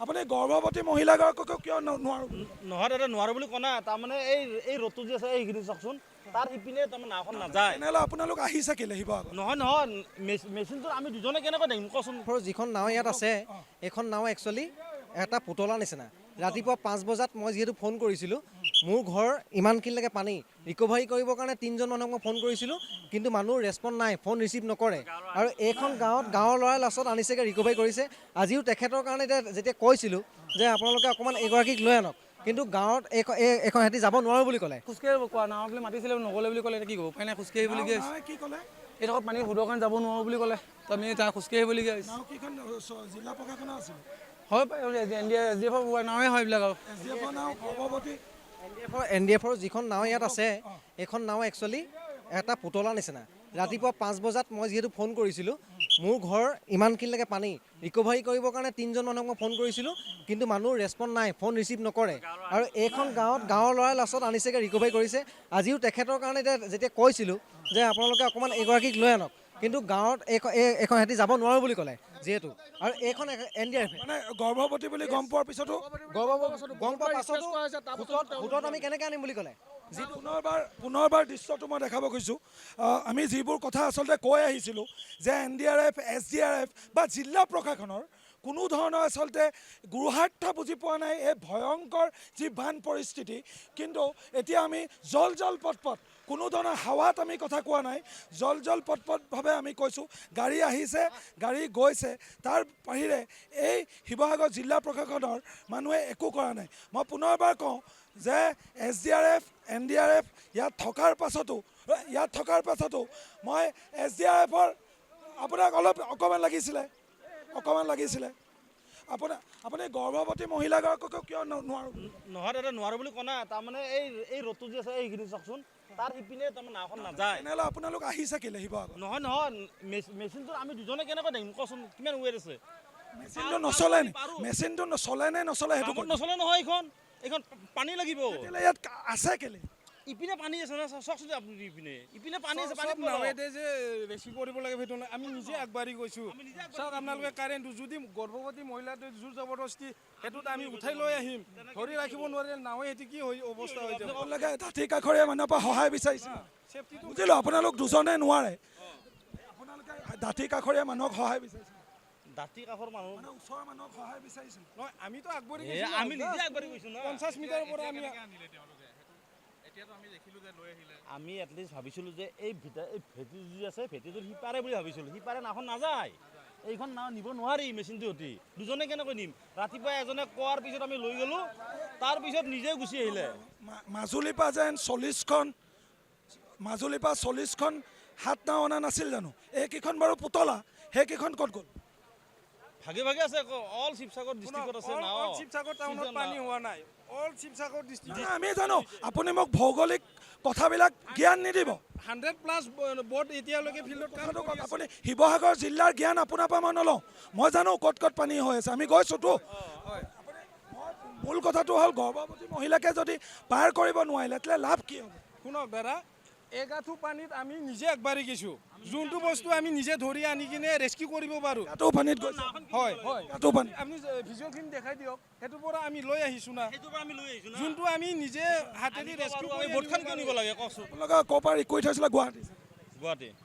আপুনি গৰ্ভৱতী মহিলাগৰাকীক কিয় নোৱাৰো নহয় দাদা নোৱাৰো বুলি কোৱা নাই তাৰমানে এই ৰ'দটো যে আছে এইখিনি চাওকচোন তাৰ সিপিনে তাৰমানে নাওখন নাযায় তেনেহ'লে আপোনালোক আহিছে কেলে শিৱসাগৰ নহয় মেচিনটো আমি দুজনে কেনেকৈ দিম কচোন যিখন নাও ইয়াত আছে এইখন নাও একচুৱেলি এটা পুতলা নিচিনা ৰাতিপুৱা 5 বজাত মই যিহেতু ফোন কৰিছিলোঁ মোৰ ঘৰ ইমানখিনিলৈকে পানী ৰিকভাৰী কৰিবৰ কাৰণে 3জন মানুহক মই ফোন কৰিছিলোঁ কিন্তু মানুহ ৰেছপণ্ড নাই ফোন ৰিচিভ নকৰে আৰু এইখন গাঁৱৰ ল'ৰাই লাষ্টত আনিছেগৈ ৰিকভাৰী কৰিছে আজিও তেখেতৰ কাৰণে যেতিয়া কৈছিলোঁ যে আপোনালোকে অকণমান এগৰাকীক লৈ আনক কিন্তু গাঁৱত এইখন সিহঁতি যাব নোৱাৰোঁ বুলি ক'লে খোজকাঢ়িব কোৱা নাও বুলি মাতিছিলে নগ'লে বুলি ক'লে এতিয়া কি কৰিব উপায় নাই খোজকাঢ়িবলগীয়া হৈছে কি ক'লে এইডোখৰত পানী সুদৰ কাৰণে যাব নোৱাৰোঁ বুলি ক'লে তো আমি তাৰ খোজকাঢ়িবলগীয়া হৈছে নাওকেইখন জিলা প্ৰশাসনৰ আছিলে হয় SDF নাৱে হয় এইবিলাক আৰু SDF-ৰ নাও গৰ্ভৱতী NDF-ৰ যিখন নাও ইয়াত আছে এইখন নাও একচুৱেলি এটা পুতলা নিচিনা ৰাতিপুৱা 5 বজাত মই যিহেতু ফোন কৰিছিলোঁ মোৰ ঘৰ ইমানখিনিলৈকে পানী ৰিকভাৰী কৰিবৰ কাৰণে 3জন মানুহক মই ফোন কৰিছিলোঁ কিন্তু মানুহ ৰেছপণ্ড নাই ফোন ৰিচিভ নকৰে আৰু এইখন গাঁৱৰ ল'ৰাই লাষ্টত আনিছেগৈ ৰিকভাৰী কৰিছে আজিও তেখেতৰ কাৰণে যেতিয়া কৈছিলোঁ যে আপোনালোকে অকণমান এগৰাকীক লৈ আনক কিন্তু গাঁৱত এইখন সিহঁতি যাব নোৱাৰোঁ বুলি ক'লে যিহেতু আৰু এইখন NDF মানে গৰ্ভৱতী বুলি গম পোৱাৰ পিছতো গম পোৱাৰ পাছতো ভোটত আমি কেনেকৈ আনিম বুলি ক'লে পুনৰবাৰ দৃশ্যটো মই দেখাব খুজিছোঁ আমি যিবোৰ কথা আচলতে কৈ আহিছিলোঁ যে NDRF SDRF বা জিলা প্ৰশাসনৰ কোনো ধৰণৰ আচলতে গুৰুহাৰ্থ বুজি পোৱা নাই এই ভয়ংকৰ যি বান পৰিস্থিতি কিন্তু এতিয়া আমি জল পটপট কোনো ধৰণৰ হাৱাত আমি কথা কোৱা নাই জল পটপটভাৱে আমি কৈছোঁ গাড়ী আহিছে গাড়ী গৈছে তাৰ বাহিৰে এই শিৱসাগৰ জিলা প্ৰশাসনৰ মানুহে একো কৰা নাই মই পুনৰবাৰ কওঁ যে SDRF NDRF ইয়াত থকাৰ পাছতো মই SDRF-ৰ আপোনাক অকণমান লাগিছিলে আপুনি গৰ্ভৱতী মহিলাগৰাকীক কিয় নোৱাৰো নহয় দাদা নোৱাৰো বুলি কোৱা নাই তাৰমানে এই ৰ'দটো যে আছে এইখিনি চাওকচোন তাৰ সিপিনে তাৰমানে নাওখন নাযায় তেনেহ'লে আপোনালোক আহিছে কেলে শিৱসাগৰ নহয় মেচিনটো আমি দুজনে কেনেকৈ দিম কচোন কিমান ৱেট আছে মেচিনটো চলে নে নচলে সেইটো নচলে নহয় এইখন পানী লাগিব ইয়াত আছে কেলে ইপিনে পানী আছে না চাওকচোন আপুনি ইপিনে পানী আছে পানী নাৱেতে যে ৰেস্কিউ কৰিব লাগে সেইটো আমি নিজে আগবাঢ়ি গৈছোঁ চাওক আপোনালোকে কাৰেণ্টটো যদি গৰ্ভৱতী মহিলাটো জোৰ জবৰদস্তি সেইটোত আমি উঠাই লৈ আহিম ধৰি ৰাখিব নোৱাৰিলে নাৱে এটি কি অৱস্থা হৈ যাব আপোনালোকে দাঁতি কাষৰীয়া মানুহৰ পৰা সহায় বিচাৰিছে বুজিলোঁ আপোনালোক দুজনে নোৱাৰে আপোনালোকে দাঁতি কাষৰীয়া মানুহক সহায় বিচাৰিছে দাঁতি কাষৰ মানুহ ওচৰৰ মানুহক সহায় বিচাৰিছিল নহয় আমিতো আগবাঢ়ি আমি নিজে আগবাঢ়ি গৈছোঁ ন 50 মিটাৰৰ পৰা আমি আমি এটলিষ্ট ভাবিছিলোঁ যে এই ভেটি যি আছে ভেটিটোৰ সিপাৰে বুলি ভাবিছিলোঁ সিপাৰে নাওখন নাযায় এইখন নাও নিব নোৱাৰি মেচিনটো সতি দুজনে কেনেকৈ নিম ৰাতিপুৱা এজনে কোৱাৰ পিছত আমি লৈ গ'লোঁ তাৰপিছত নিজে গুচি আহিলে মাজুলীৰ পৰা যেন 40খন হাত নাও অনা নাছিল জানো এইকেইখন বাৰু পুতলা সেইকেইখন ক'ত গ'ল ভাগে আছে অল শিৱসাগৰ ডিষ্ট্ৰিক্টত আছে নাও শিৱসাগৰ টাউনত পানী হোৱা নাই অল শিৱসাগৰ ডিষ্ট্ৰিক্ট আমি জানো আপুনি মোক ভৌগোলিক কথাবিলাক জ্ঞান নিদিব 100+ বৰ্ড এতিয়ালৈকে ফিল্ডত আপুনি শিৱসাগৰ জিলাৰ জ্ঞান আপোনাৰ পৰা মই নলওঁ মই জানো ক'ত পানী হৈ আছে আমি গৈছোঁতো মূল কথাটো হ'ল গৰ্ভৱতী মহিলাকে যদি পাৰ কৰিব নোৱাৰিলে তেতিয়াহ'লে লাভ কি হ'ব শুনক দাদা এগাঁঠু পানীত আমি নিজে আগবাঢ়ি গৈছোঁ যোনটো বস্তু আমি নিজে ধৰি আনি কিনে ৰেস্কিউ কৰিব পাৰোঁ পানীত গৈছে হয় পানী আপুনি ভিজুৱেলখিনি দেখাই দিয়ক সেইটোৰ পৰা আমি লৈ আহিছোঁ না যোনটো আমি নিজে হাতেদি ৰেস্কিউ কৰি ভোটখন কিয় নিব লাগে কওকচোন আপোনালোকে ক'ৰ পৰা কৈ থৈছিলে গুৱাহাটী